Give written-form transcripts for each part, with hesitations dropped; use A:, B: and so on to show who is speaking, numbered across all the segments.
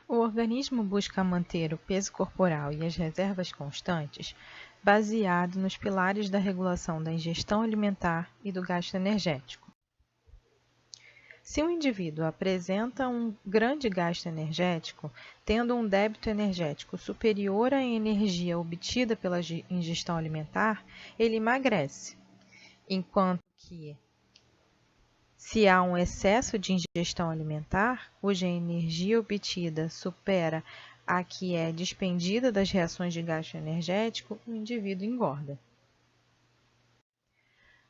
A: O organismo busca manter o peso corporal e as reservas constantes, baseado nos pilares da regulação da ingestão alimentar e do gasto energético. Se um indivíduo apresenta um grande gasto energético, tendo um débito energético superior à energia obtida pela ingestão alimentar, ele emagrece, enquanto que, se há um excesso de ingestão alimentar, cuja energia obtida supera a que é despendida das reações de gasto energético, o indivíduo engorda.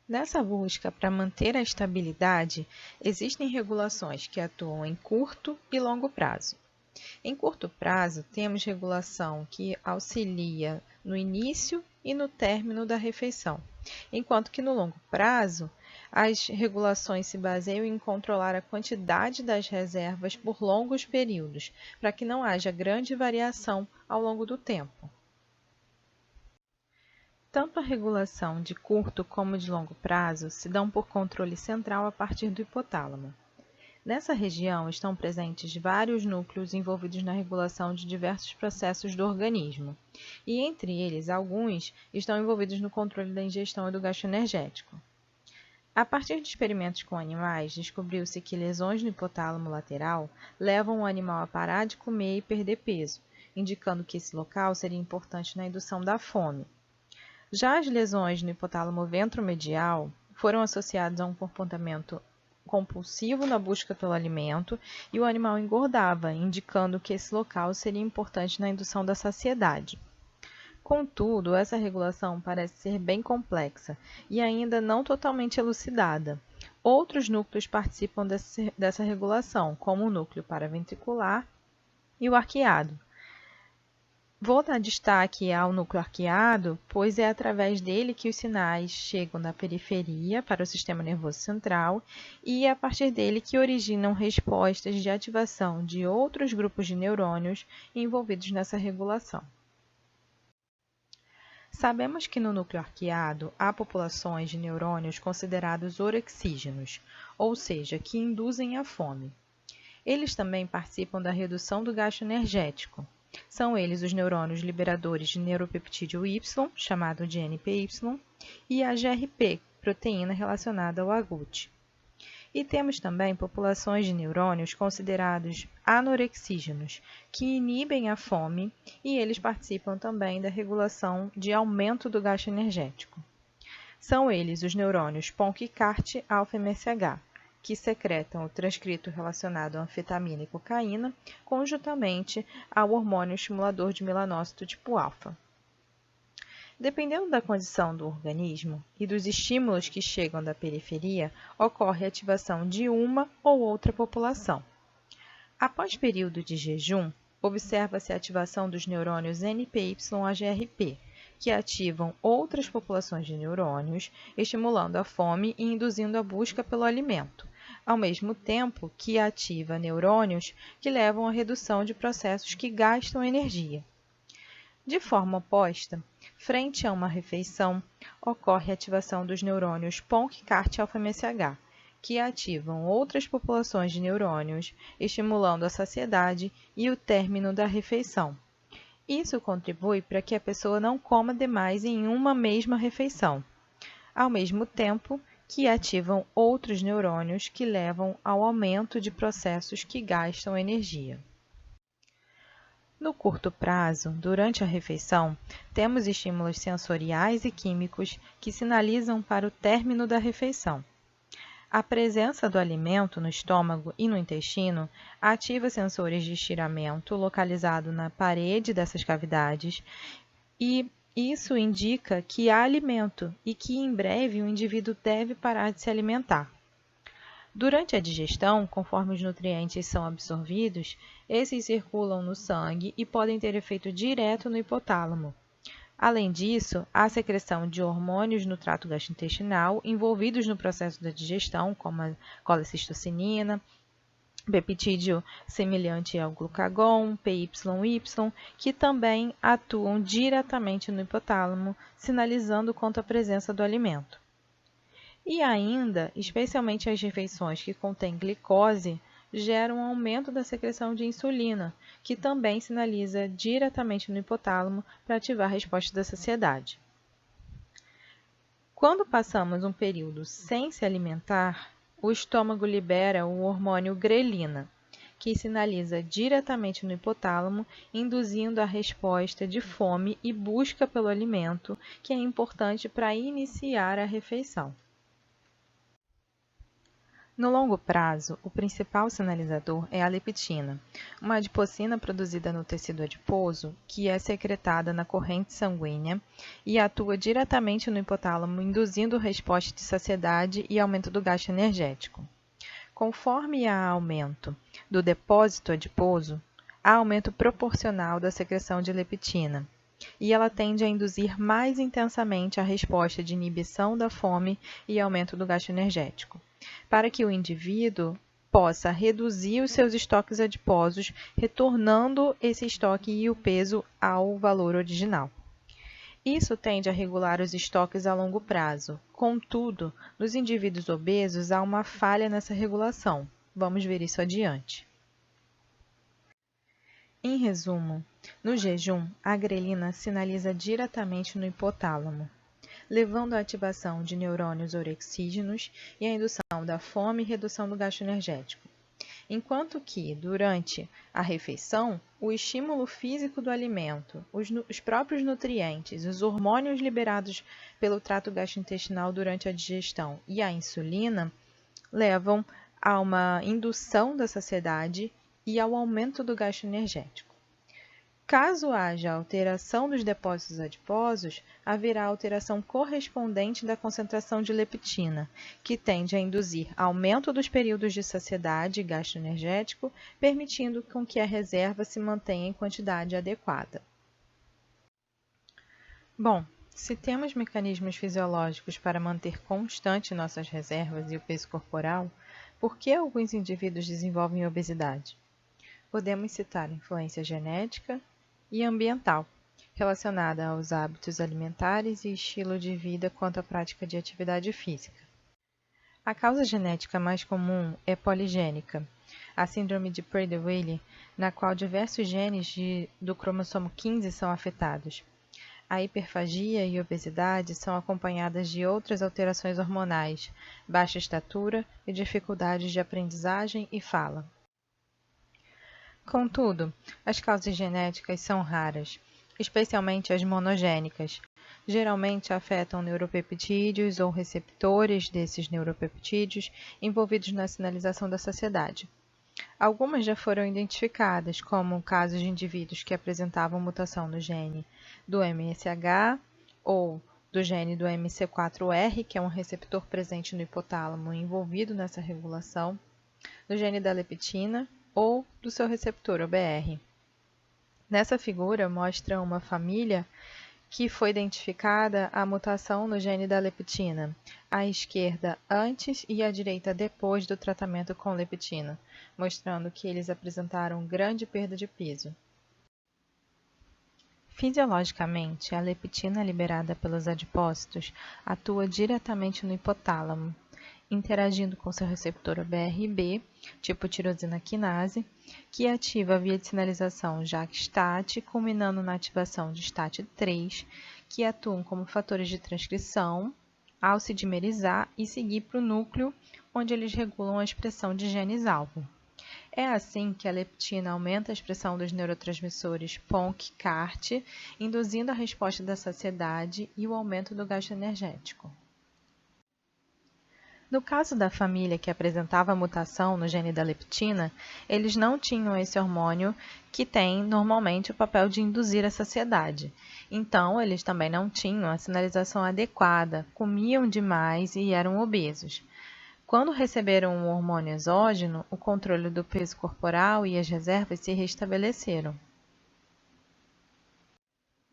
A: Nessa busca para manter a estabilidade, existem regulações que atuam em curto e longo prazo. Em curto prazo, temos regulação que auxilia no início e no término da refeição, enquanto que no longo prazo, as regulações se baseiam em controlar a quantidade das reservas por longos períodos, para que não haja grande variação ao longo do tempo. Tanto a regulação de curto como de longo prazo se dão por controle central a partir do hipotálamo. Nessa região estão presentes vários núcleos envolvidos na regulação de diversos processos do organismo, e entre eles alguns estão envolvidos no controle da ingestão e do gasto energético. A partir de experimentos com animais, descobriu-se que lesões no hipotálamo lateral levam o animal a parar de comer e perder peso, indicando que esse local seria importante na indução da fome. Já as lesões no hipotálamo ventromedial foram associadas a um comportamento compulsivo na busca pelo alimento e o animal engordava, indicando que esse local seria importante na indução da saciedade. Contudo, essa regulação parece ser bem complexa e ainda não totalmente elucidada. Outros núcleos participam dessa regulação, como o núcleo paraventricular e o arqueado. Vou dar destaque ao núcleo arqueado, pois é através dele que os sinais chegam da periferia para o sistema nervoso central e é a partir dele que originam respostas de ativação de outros grupos de neurônios envolvidos nessa regulação. Sabemos que no núcleo arqueado há populações de neurônios considerados orexígenos, ou seja, que induzem a fome. Eles também participam da redução do gasto energético. São eles os neurônios liberadores de neuropeptídeo Y, chamado de NPY, e a GRP, proteína relacionada ao AGUT. E temos também populações de neurônios considerados anorexígenos, que inibem a fome, e eles participam também da regulação de aumento do gasto energético. São eles os neurônios PONC e CART alfa-MSH, que secretam o transcrito relacionado à anfetamina e cocaína, conjuntamente ao hormônio estimulador de melanócito tipo alfa. Dependendo da condição do organismo e dos estímulos que chegam da periferia, ocorre a ativação de uma ou outra população. Após período de jejum, observa-se a ativação dos neurônios NPY-AGRP, que ativam outras populações de neurônios, estimulando a fome e induzindo a busca pelo alimento, ao mesmo tempo que ativa neurônios que levam à redução de processos que gastam energia. De forma oposta, frente a uma refeição, ocorre a ativação dos neurônios PONC e CART alfa-MSH, que ativam outras populações de neurônios, estimulando a saciedade e o término da refeição. Isso contribui para que a pessoa não coma demais em uma mesma refeição, ao mesmo tempo que ativam outros neurônios que levam ao aumento de processos que gastam energia. No curto prazo, durante a refeição, temos estímulos sensoriais e químicos que sinalizam para o término da refeição. A presença do alimento no estômago e no intestino ativa sensores de estiramento localizado na parede dessas cavidades e isso indica que há alimento e que em breve o indivíduo deve parar de se alimentar. Durante a digestão, conforme os nutrientes são absorvidos, esses circulam no sangue e podem ter efeito direto no hipotálamo. Além disso, há secreção de hormônios no trato gastrointestinal envolvidos no processo da digestão, como a colecistocinina, peptídeo semelhante ao glucagon, PYY, que também atuam diretamente no hipotálamo, sinalizando quanto à presença do alimento. E ainda, especialmente as refeições que contêm glicose, gera um aumento da secreção de insulina, que também sinaliza diretamente no hipotálamo para ativar a resposta da saciedade. Quando passamos um período sem se alimentar, o estômago libera o hormônio grelina, que sinaliza diretamente no hipotálamo, induzindo a resposta de fome e busca pelo alimento, que é importante para iniciar a refeição. No longo prazo, o principal sinalizador é a leptina, uma adipocina produzida no tecido adiposo que é secretada na corrente sanguínea e atua diretamente no hipotálamo, induzindo resposta de saciedade e aumento do gasto energético. Conforme há aumento do depósito adiposo, há aumento proporcional da secreção de leptina, e ela tende a induzir mais intensamente a resposta de inibição da fome e aumento do gasto energético, para que o indivíduo possa reduzir os seus estoques adiposos, retornando esse estoque e o peso ao valor original. Isso tende a regular os estoques a longo prazo. Contudo, nos indivíduos obesos há uma falha nessa regulação. Vamos ver isso adiante. Em resumo, no jejum, a grelina sinaliza diretamente no hipotálamo, levando à ativação de neurônios orexígenos e à indução da fome e redução do gasto energético. Enquanto que, durante a refeição, o estímulo físico do alimento, os próprios nutrientes, os hormônios liberados pelo trato gastrointestinal durante a digestão e a insulina levam a uma indução da saciedade e ao aumento do gasto energético. Caso haja alteração dos depósitos adiposos, haverá alteração correspondente da concentração de leptina, que tende a induzir aumento dos períodos de saciedade e gasto energético, permitindo com que a reserva se mantenha em quantidade adequada. Bom, se temos mecanismos fisiológicos para manter constante nossas reservas e o peso corporal, por que alguns indivíduos desenvolvem obesidade? Podemos citar influência genética e ambiental, relacionada aos hábitos alimentares e estilo de vida quanto à prática de atividade física. A causa genética mais comum é poligênica, a síndrome de Prader-Willi, na qual diversos genes do cromossomo 15 são afetados. A hiperfagia e obesidade são acompanhadas de outras alterações hormonais, baixa estatura e dificuldades de aprendizagem e fala. Contudo, as causas genéticas são raras, especialmente as monogênicas. Geralmente afetam neuropeptídeos ou receptores desses neuropeptídeos envolvidos na sinalização da saciedade. Algumas já foram identificadas, como casos de indivíduos que apresentavam mutação no gene do MSH ou do gene do MC4R, que é um receptor presente no hipotálamo envolvido nessa regulação, do gene da leptina ou do seu receptor OBR. Nessa figura mostra uma família que foi identificada a mutação no gene da leptina, à esquerda antes e à direita depois do tratamento com leptina, mostrando que eles apresentaram grande perda de peso. Fisiologicamente, a leptina liberada pelos adipócitos atua diretamente no hipotálamo, interagindo com seu receptor OBR-B, tipo tirosina quinase, que ativa a via de sinalização JAK-STAT, culminando na ativação de STAT3, que atuam como fatores de transcrição, ao se dimerizar e seguir para o núcleo, onde eles regulam a expressão de genes-alvo. É assim que a leptina aumenta a expressão dos neurotransmissores PONC-CART, induzindo a resposta da saciedade e o aumento do gasto energético. No caso da família que apresentava mutação no gene da leptina, eles não tinham esse hormônio que tem normalmente o papel de induzir a saciedade. Então, eles também não tinham a sinalização adequada, comiam demais e eram obesos. Quando receberam o hormônio exógeno, o controle do peso corporal e as reservas se restabeleceram.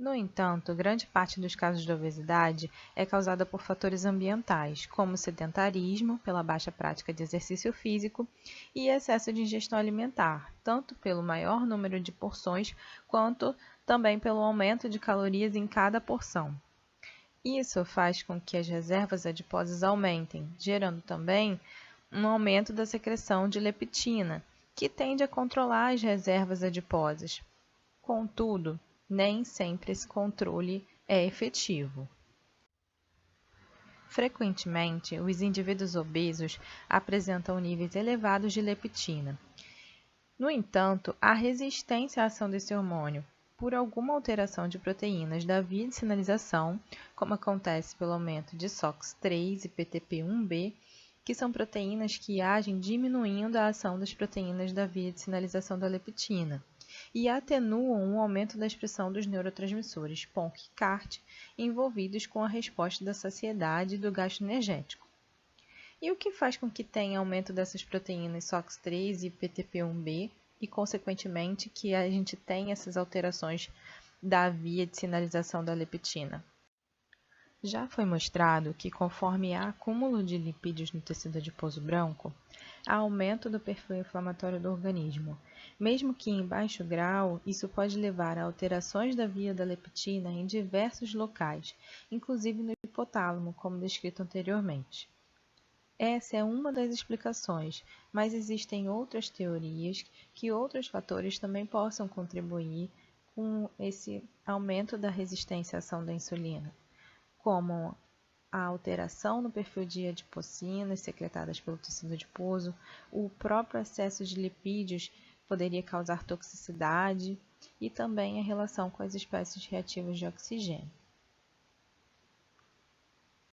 A: No entanto, grande parte dos casos de obesidade é causada por fatores ambientais, como sedentarismo, pela baixa prática de exercício físico, e excesso de ingestão alimentar, tanto pelo maior número de porções, quanto também pelo aumento de calorias em cada porção. Isso faz com que as reservas adiposas aumentem, gerando também um aumento da secreção de leptina, que tende a controlar as reservas adiposas. Contudo, nem sempre esse controle é efetivo. Frequentemente, os indivíduos obesos apresentam níveis elevados de leptina. No entanto, há resistência à ação desse hormônio por alguma alteração de proteínas da via de sinalização, como acontece pelo aumento de SOX3 e PTP1B, que são proteínas que agem diminuindo a ação das proteínas da via de sinalização da leptina e atenuam o aumento da expressão dos neurotransmissores PONC e CART envolvidos com a resposta da saciedade e do gasto energético. E o que faz com que tenha aumento dessas proteínas SOX3 e PTP1B e, consequentemente, que a gente tenha essas alterações da via de sinalização da leptina? Já foi mostrado que, conforme há acúmulo de lipídios no tecido adiposo branco, há aumento do perfil inflamatório do organismo. Mesmo que em baixo grau, isso pode levar a alterações da via da leptina em diversos locais, inclusive no hipotálamo, como descrito anteriormente. Essa é uma das explicações, mas existem outras teorias que outros fatores também possam contribuir com esse aumento da resistência à ação da insulina, como a alteração no perfil de adipocinas secretadas pelo tecido adiposo, o próprio excesso de lipídios poderia causar toxicidade e também a relação com as espécies reativas de oxigênio.